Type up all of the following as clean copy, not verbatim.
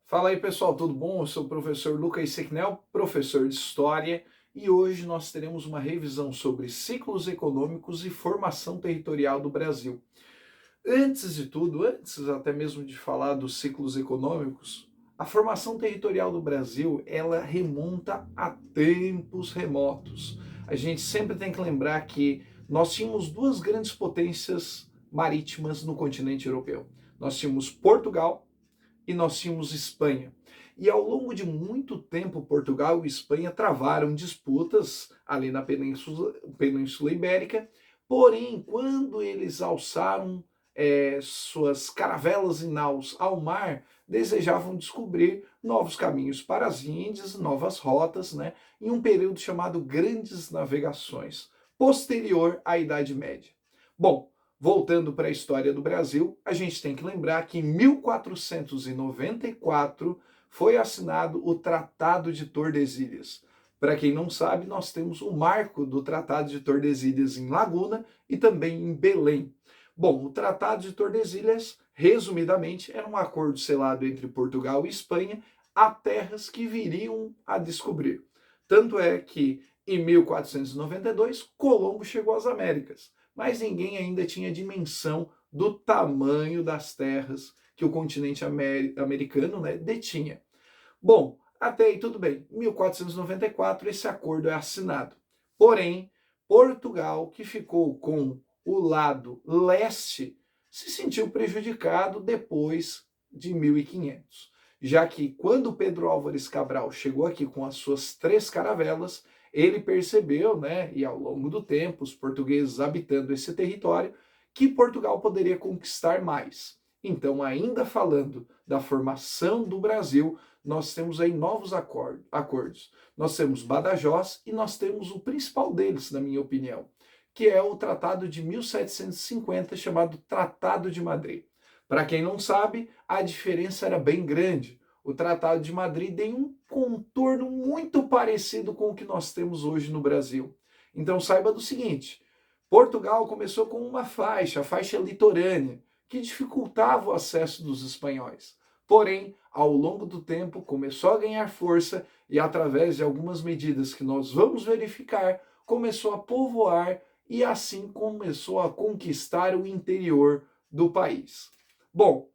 Fala aí pessoal, tudo bom? Eu sou o professor Lucas Sequinel, professor de História, e hoje nós teremos uma revisão sobre ciclos econômicos e formação territorial do Brasil. Antes de tudo, antes até mesmo de falar dos ciclos econômicos, a formação territorial do Brasil, ela remonta a tempos remotos. A gente sempre tem que lembrar que nós tínhamos duas grandes potências marítimas no continente europeu. Nós tínhamos Portugal e nós tínhamos Espanha. E ao longo de muito tempo, Portugal e Espanha travaram disputas ali na Península Ibérica, porém, quando eles alçaram suas caravelas e naus ao mar, desejavam descobrir novos caminhos para as Índias, novas rotas, né, em um período chamado Grandes Navegações, posterior à Idade Média. Bom, voltando para a história do Brasil, a gente tem que lembrar que em 1494 foi assinado o Tratado de Tordesilhas. Para quem não sabe, nós temos o marco do Tratado de Tordesilhas em Laguna e também em Belém. Bom, o Tratado de Tordesilhas, resumidamente, era um acordo selado entre Portugal e Espanha a terras que viriam a descobrir. Tanto é que, em 1492, Colombo chegou às Américas, mas ninguém ainda tinha dimensão do tamanho das terras que o continente americano, né, detinha. Bom, até aí tudo bem. Em 1494 esse acordo é assinado. Porém, Portugal, que ficou com o lado leste, se sentiu prejudicado depois de 1500, já que quando Pedro Álvares Cabral chegou aqui com as suas 3 caravelas, ele percebeu, né, e ao longo do tempo, os portugueses habitando esse território, que Portugal poderia conquistar mais. Então, ainda falando da formação do Brasil, nós temos aí novos acordos. Nós temos Badajoz e nós temos o principal deles, na minha opinião, que é o Tratado de 1750, chamado Tratado de Madrid. Para quem não sabe, a diferença era bem grande. O Tratado de Madrid tem um contorno muito parecido com o que nós temos hoje no Brasil. Então saiba do seguinte: Portugal começou com uma faixa, a faixa litorânea, que dificultava o acesso dos espanhóis. Porém, ao longo do tempo, começou a ganhar força e, através de algumas medidas que nós vamos verificar, começou a povoar e assim começou a conquistar o interior do país. Bom,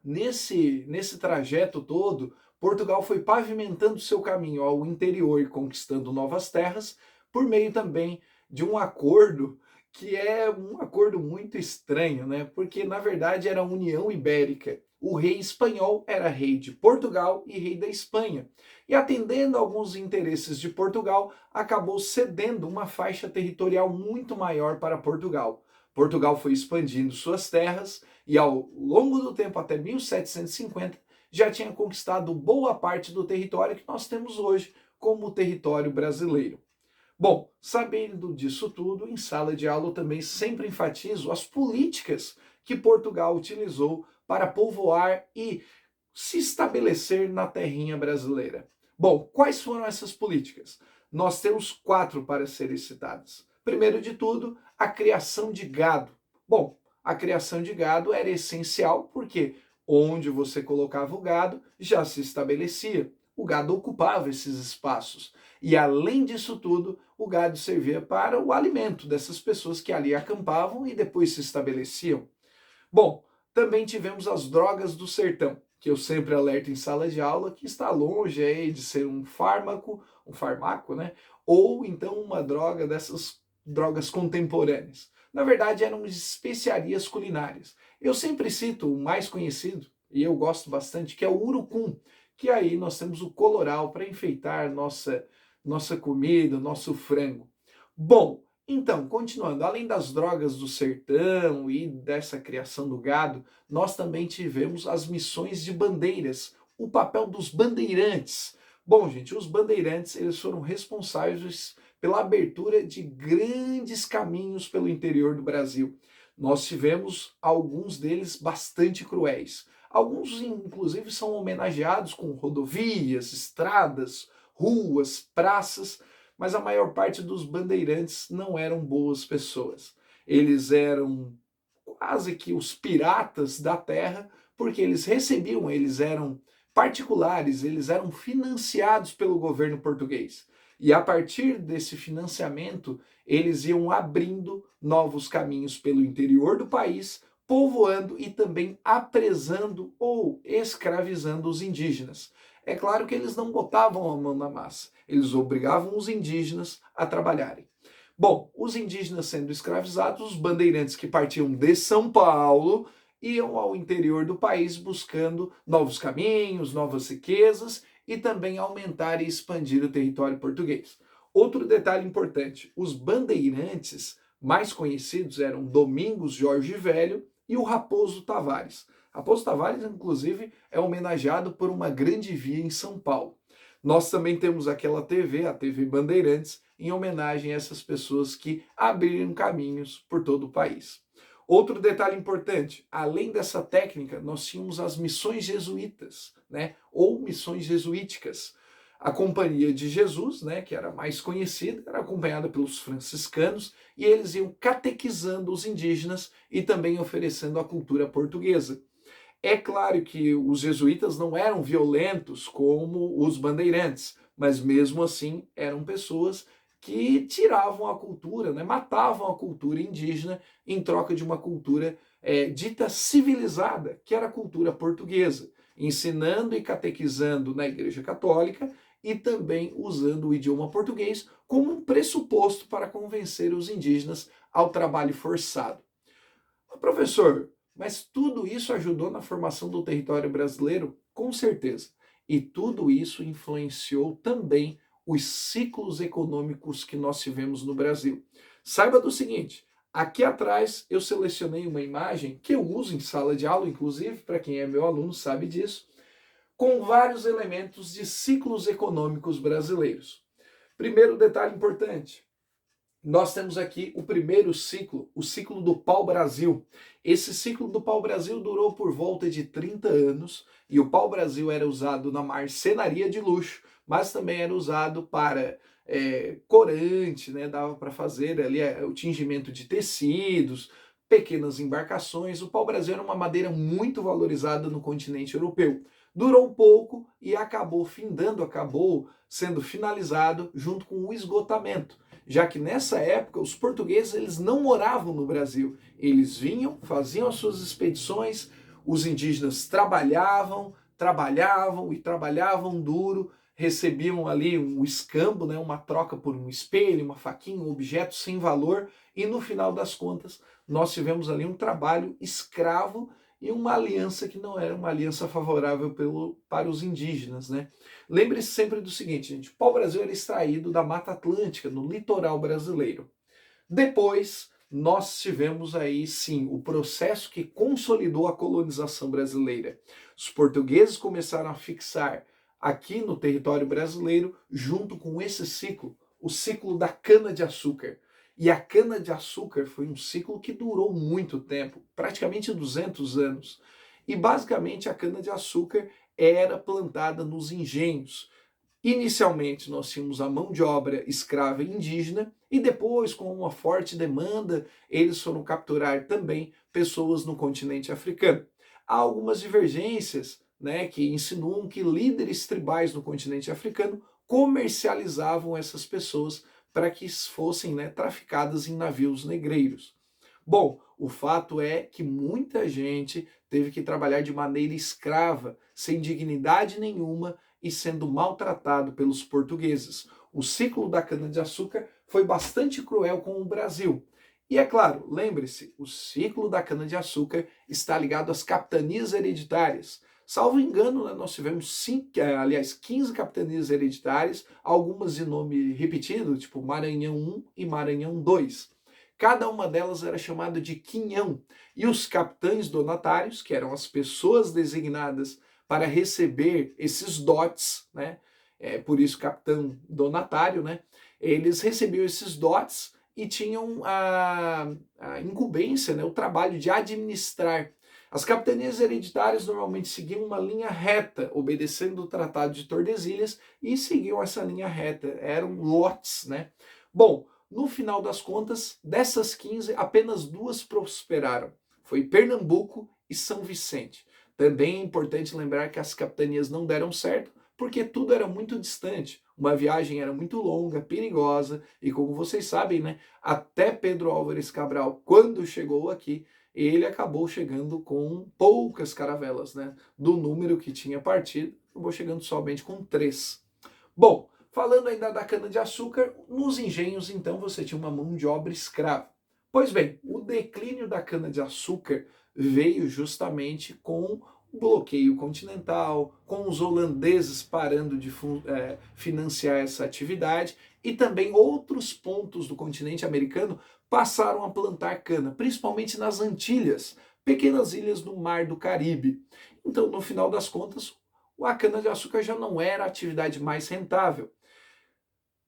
nesse trajeto todo, Portugal foi pavimentando seu caminho ao interior e conquistando novas terras por meio também de um acordo que é um acordo muito estranho, né? Porque na verdade era a União Ibérica. O rei espanhol era rei de Portugal e rei da Espanha. E atendendo a alguns interesses de Portugal, acabou cedendo uma faixa territorial muito maior para Portugal. Portugal foi expandindo suas terras e ao longo do tempo, até 1750, já tinha conquistado boa parte do território que nós temos hoje como o território brasileiro. Bom, sabendo disso tudo, em sala de aula eu também sempre enfatizo as políticas que Portugal utilizou para povoar e se estabelecer na terrinha brasileira. Bom, quais foram essas políticas? Nós temos 4 para serem citadas. Primeiro de tudo, a criação de gado. Bom, a criação de gado era essencial porque onde você colocava o gado já se estabelecia. O gado ocupava esses espaços. E além disso tudo, o gado servia para o alimento dessas pessoas que ali acampavam e depois se estabeleciam. Bom, também tivemos as drogas do sertão, que eu sempre alerto em sala de aula que está longe aí de ser um farmaco, né? Ou então uma droga dessas drogas contemporâneas. Na verdade, eram especiarias culinárias. Eu sempre cito o mais conhecido, e eu gosto bastante, que é o urucum, que aí nós temos o coloral para enfeitar nossa comida, nosso frango. Bom, então, continuando, além das drogas do sertão e dessa criação do gado, nós também tivemos as missões de bandeiras, o papel dos bandeirantes. Bom, gente, os bandeirantes eles foram responsáveis pela abertura de grandes caminhos pelo interior do Brasil. Nós tivemos alguns deles bastante cruéis. Alguns, inclusive, são homenageados com rodovias, estradas, ruas, praças, mas a maior parte dos bandeirantes não eram boas pessoas. Eles eram quase que os piratas da terra, porque eles eram particulares, eles eram financiados pelo governo português. E a partir desse financiamento, eles iam abrindo novos caminhos pelo interior do país, povoando e também apresando ou escravizando os indígenas. É claro que eles não botavam a mão na massa, eles obrigavam os indígenas a trabalharem. Bom, os indígenas sendo escravizados, os bandeirantes que partiam de São Paulo iam ao interior do país buscando novos caminhos, novas riquezas e também aumentar e expandir o território português. Outro detalhe importante: os bandeirantes mais conhecidos eram Domingos Jorge Velho e o Raposo Tavares. Raposo Tavares, inclusive, é homenageado por uma grande via em São Paulo. Nós também temos aquela TV, a TV Bandeirantes, em homenagem a essas pessoas que abriram caminhos por todo o país. Outro detalhe importante, além dessa técnica, nós tínhamos as missões jesuítas, né, ou missões jesuíticas. A Companhia de Jesus, né, que era mais conhecida, era acompanhada pelos franciscanos e eles iam catequizando os indígenas e também oferecendo a cultura portuguesa. É claro que os jesuítas não eram violentos como os bandeirantes, mas mesmo assim eram pessoas que tiravam a cultura, né, matavam a cultura indígena em troca de uma cultura dita civilizada, que era a cultura portuguesa, ensinando e catequizando na Igreja Católica e também usando o idioma português como um pressuposto para convencer os indígenas ao trabalho forçado. Professor, mas tudo isso ajudou na formação do território brasileiro? Com certeza. E tudo isso influenciou também os ciclos econômicos que nós tivemos no Brasil. Saiba do seguinte, aqui atrás eu selecionei uma imagem que eu uso em sala de aula, inclusive, para quem é meu aluno sabe disso, com vários elementos de ciclos econômicos brasileiros. Primeiro detalhe importante, nós temos aqui o primeiro ciclo, o ciclo do pau-brasil. Esse ciclo do pau-brasil durou por volta de 30 anos e o pau-brasil era usado na marcenaria de luxo, mas também era usado para corante, né? Dava para fazer ali o tingimento de tecidos, pequenas embarcações. O pau-brasil era uma madeira muito valorizada no continente europeu. Durou pouco e acabou findando, acabou sendo finalizado junto com o esgotamento, já que nessa época os portugueses eles não moravam no Brasil. Eles vinham, faziam as suas expedições, os indígenas trabalhavam e trabalhavam duro, recebiam ali um escambo, né, uma troca por um espelho, uma faquinha, um objeto sem valor, e no final das contas nós tivemos ali um trabalho escravo e uma aliança que não era uma aliança favorável para os indígenas, né? Lembre-se sempre do seguinte, gente, o pau-brasil era extraído da Mata Atlântica, no litoral brasileiro. Depois, nós tivemos aí, sim, o processo que consolidou a colonização brasileira. Os portugueses começaram a fixar aqui no território brasileiro, junto com esse ciclo, o ciclo da cana-de-açúcar. E a cana-de-açúcar foi um ciclo que durou muito tempo, praticamente 200 anos. E basicamente a cana-de-açúcar era plantada nos engenhos. Inicialmente nós tínhamos a mão de obra escrava indígena e depois, com uma forte demanda, eles foram capturar também pessoas no continente africano. Há algumas divergências, né, que insinuam que líderes tribais no continente africano comercializavam essas pessoas para que fossem, né, traficadas em navios negreiros. Bom, o fato é que muita gente teve que trabalhar de maneira escrava, sem dignidade nenhuma e sendo maltratado pelos portugueses. O ciclo da cana-de-açúcar foi bastante cruel com o Brasil. E é claro, lembre-se, o ciclo da cana-de-açúcar está ligado às capitanias hereditárias. Salvo engano, né, nós tivemos 15 capitanias hereditárias, algumas de nome repetido, tipo Maranhão I e Maranhão II. Cada uma delas era chamada de quinhão, e os capitães donatários, que eram as pessoas designadas para receber esses dotes, né? Por isso capitão donatário, né? Eles recebiam esses dotes e tinham a incumbência, né? O trabalho de administrar. As capitanias hereditárias normalmente seguiam uma linha reta, obedecendo o Tratado de Tordesilhas, e seguiam essa linha reta, eram lotes, né? Bom, no final das contas, dessas 15, apenas duas prosperaram. Foi Pernambuco e São Vicente. Também é importante lembrar que as capitanias não deram certo porque tudo era muito distante. Uma viagem era muito longa, perigosa, e como vocês sabem, né, até Pedro Álvares Cabral, quando chegou aqui, ele acabou chegando com poucas caravelas, né? Do número que tinha partido, acabou chegando somente com 3. Bom, falando ainda da cana-de-açúcar, nos engenhos, então, você tinha uma mão de obra escrava. Pois bem, o declínio da cana-de-açúcar veio justamente com o bloqueio continental, com os holandeses parando de financiar essa atividade, e também outros pontos do continente americano passaram a plantar cana, principalmente nas Antilhas, pequenas ilhas do Mar do Caribe. Então, no final das contas, a cana-de-açúcar já não era a atividade mais rentável.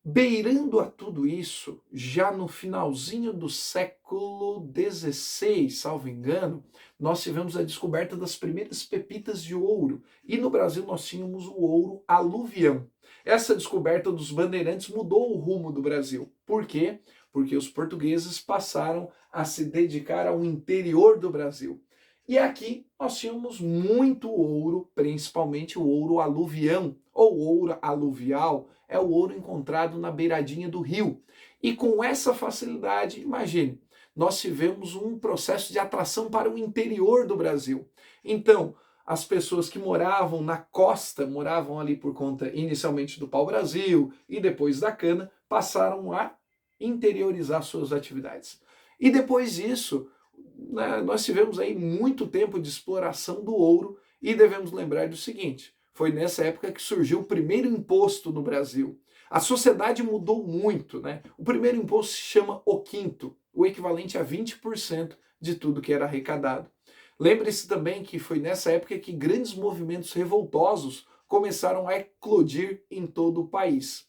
Beirando a tudo isso, já no finalzinho do século XVI, salvo engano, nós tivemos a descoberta das primeiras pepitas de ouro. E no Brasil nós tínhamos o ouro aluvião. Essa descoberta dos bandeirantes mudou o rumo do Brasil. Por quê? Porque os portugueses passaram a se dedicar ao interior do Brasil. E aqui nós tínhamos muito ouro, principalmente o ouro aluvião, ou ouro aluvial, é o ouro encontrado na beiradinha do rio. E com essa facilidade, imagine, nós tivemos um processo de atração para o interior do Brasil. Então, as pessoas que moravam na costa, moravam ali por conta inicialmente do pau-brasil e depois da cana, passaram a interiorizar suas atividades. E depois disso, né, nós tivemos aí muito tempo de exploração do ouro e devemos lembrar do seguinte, foi nessa época que surgiu o primeiro imposto no Brasil. A sociedade mudou muito, né? O primeiro imposto se chama o quinto, o equivalente a 20% de tudo que era arrecadado. Lembre-se também que foi nessa época que grandes movimentos revoltosos começaram a eclodir em todo o país.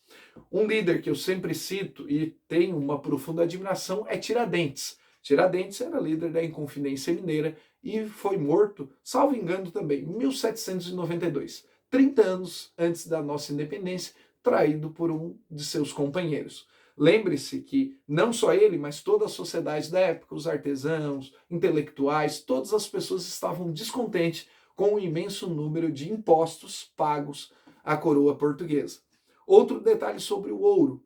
Um líder que eu sempre cito e tenho uma profunda admiração é Tiradentes. Tiradentes era líder da Inconfidência Mineira e foi morto, salvo engano também, em 1792, 30 anos antes da nossa independência, traído por um de seus companheiros. Lembre-se que não só ele, mas toda a sociedade da época, os artesãos, intelectuais, todas as pessoas estavam descontentes com o imenso número de impostos pagos à coroa portuguesa. Outro detalhe sobre o ouro.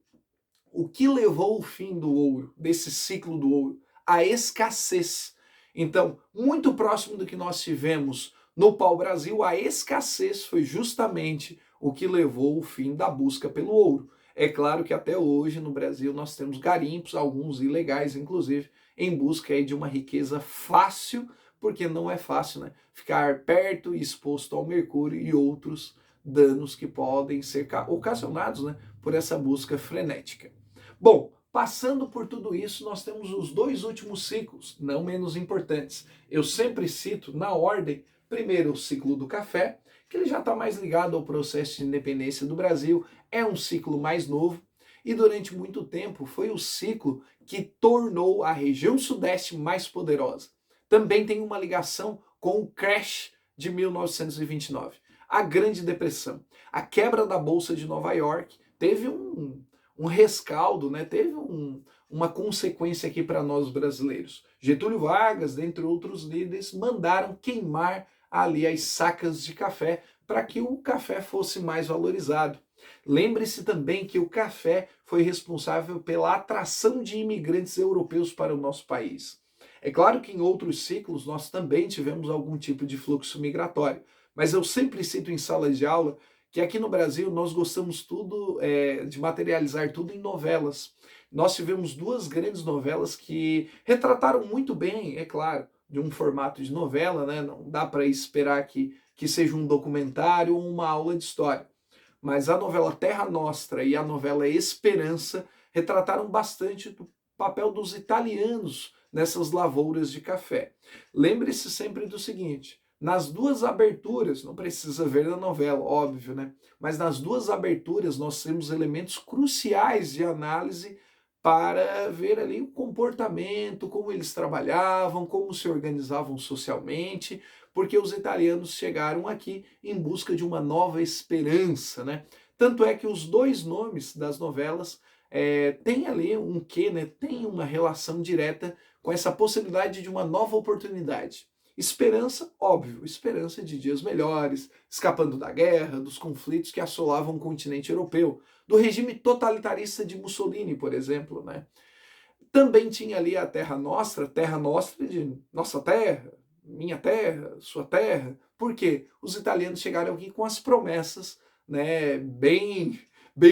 O que levou o fim do ouro, desse ciclo do ouro? A escassez. Então, muito próximo do que nós tivemos no pau-brasil, a escassez foi justamente o que levou o fim da busca pelo ouro. É claro que até hoje no Brasil nós temos garimpos, alguns ilegais inclusive, em busca aí de uma riqueza fácil, porque não é fácil, né? Ficar perto e exposto ao mercúrio e outros danos que podem ser ocasionados, né, por essa busca frenética. Bom, passando por tudo isso, nós temos os dois últimos ciclos, não menos importantes. Eu sempre cito na ordem, primeiro o ciclo do café, que ele já está mais ligado ao processo de independência do Brasil, é um ciclo mais novo, e durante muito tempo foi o ciclo que tornou a região sudeste mais poderosa. Também tem uma ligação com o crash de 1929, a Grande Depressão. A quebra da Bolsa de Nova York teve um rescaldo, né? Teve uma consequência aqui para nós brasileiros. Getúlio Vargas, dentre outros líderes, mandaram queimar ali as sacas de café para que o café fosse mais valorizado. Lembre-se também que o café foi responsável pela atração de imigrantes europeus para o nosso país. É claro que em outros ciclos nós também tivemos algum tipo de fluxo migratório, mas eu sempre cito em sala de aula que aqui no Brasil nós gostamos tudo de materializar tudo em novelas. Nós tivemos duas grandes novelas que retrataram muito bem, é claro, de um formato de novela, né? Não dá para esperar que seja um documentário ou uma aula de história. Mas a novela Terra Nostra e a novela Esperança retrataram bastante do papel dos italianos nessas lavouras de café. Lembre-se sempre do seguinte, nas duas aberturas, não precisa ver na novela, óbvio, né? Mas nas duas aberturas nós temos elementos cruciais de análise para ver ali o comportamento, como eles trabalhavam, como se organizavam socialmente, porque os italianos chegaram aqui em busca de uma nova esperança, né? Tanto é que os dois nomes das novelas têm ali um quê, né? Tem uma relação direta com essa possibilidade de uma nova oportunidade. Esperança, óbvio, esperança de dias melhores, escapando da guerra, dos conflitos que assolavam o continente europeu, do regime totalitarista de Mussolini, por exemplo, né? Também tinha ali a terra nostra de nossa terra, minha terra, sua terra. Por quê? Os italianos chegaram aqui com as promessas, né, bem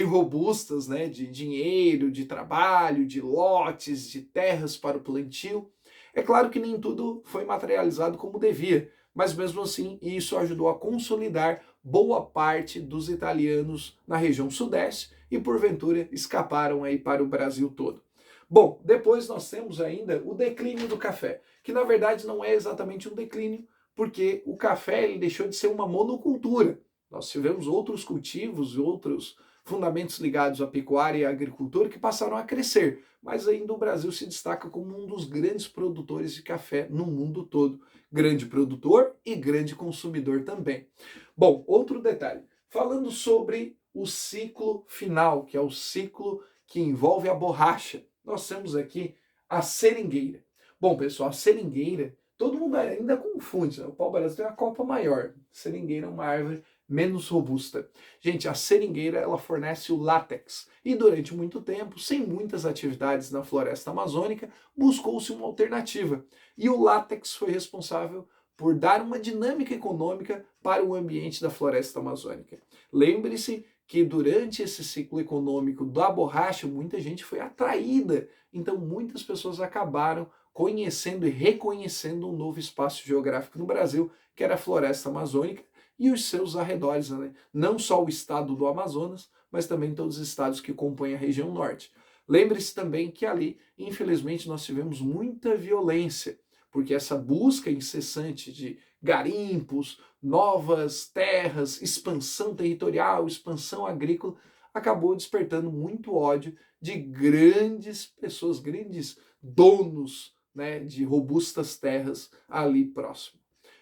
robustas, né, de dinheiro, de trabalho, de lotes, de terras para o plantio. É claro que nem tudo foi materializado como devia, mas mesmo assim isso ajudou a consolidar boa parte dos italianos na região sudeste e porventura escaparam aí para o Brasil todo. Bom, depois nós temos ainda o declínio do café, que na verdade não é exatamente um declínio, porque o café ele deixou de ser uma monocultura. Nós tivemos outros cultivos, outros fundamentos ligados à pecuária e à agricultura que passaram a crescer, mas ainda o Brasil se destaca como um dos grandes produtores de café no mundo todo. Grande produtor e grande consumidor também. Bom, outro detalhe, falando sobre o ciclo final, que é o ciclo que envolve a borracha. Nós temos aqui a seringueira. Bom, pessoal, a seringueira, todo mundo ainda confunde, né? O pau-brasil tem uma copa maior. Seringueira é uma árvore menos robusta. Gente, a seringueira, ela fornece o látex. E durante muito tempo, sem muitas atividades na floresta amazônica, buscou-se uma alternativa. E o látex foi responsável por dar uma dinâmica econômica para o ambiente da floresta amazônica. Lembre-se que durante esse ciclo econômico da borracha, muita gente foi atraída. Então, muitas pessoas acabaram conhecendo e reconhecendo um novo espaço geográfico no Brasil, que era a floresta amazônica e os seus arredores, né? Não só o estado do Amazonas, mas também todos os estados que compõem a região norte. Lembre-se também que ali, infelizmente, nós tivemos muita violência, porque essa busca incessante de garimpos, novas terras, expansão territorial, expansão agrícola, acabou despertando muito ódio de grandes pessoas, grandes donos, né, de robustas terras ali próximo.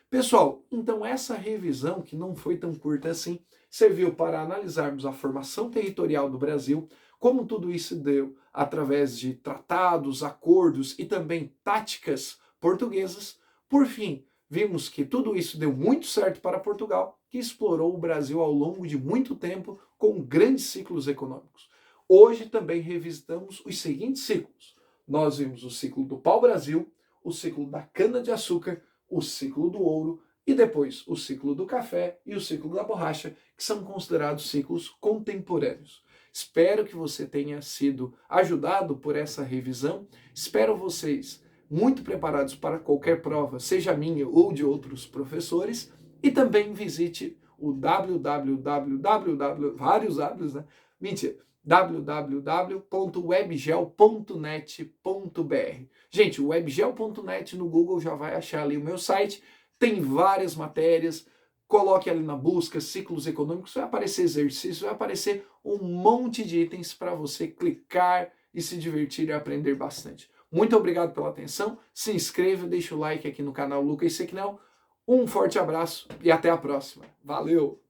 Pessoal, então essa revisão, que não foi tão curta assim, serviu para analisarmos a formação territorial do Brasil, como tudo isso deu através de tratados, acordos e também táticas portuguesas. Por fim, vimos que tudo isso deu muito certo para Portugal, que explorou o Brasil ao longo de muito tempo com grandes ciclos econômicos. Hoje também revisitamos os seguintes ciclos. Nós vimos o ciclo do pau-brasil, o ciclo da cana-de-açúcar, o ciclo do ouro e depois o ciclo do café e o ciclo da borracha, que são considerados ciclos contemporâneos. Espero que você tenha sido ajudado por essa revisão. Espero vocês muito preparados para qualquer prova, seja minha ou de outros professores, e também visite o vários Ws, né? Mentira, www.webgel.net.br. Gente, o webgel.net no Google já vai achar ali o meu site, tem várias matérias, coloque ali na busca ciclos econômicos, vai aparecer exercícios, vai aparecer um monte de itens para você clicar e se divertir e aprender bastante. Muito obrigado pela atenção, se inscreva, deixa o like aqui no canal Lucas Sequinel, um forte abraço e até a próxima. Valeu!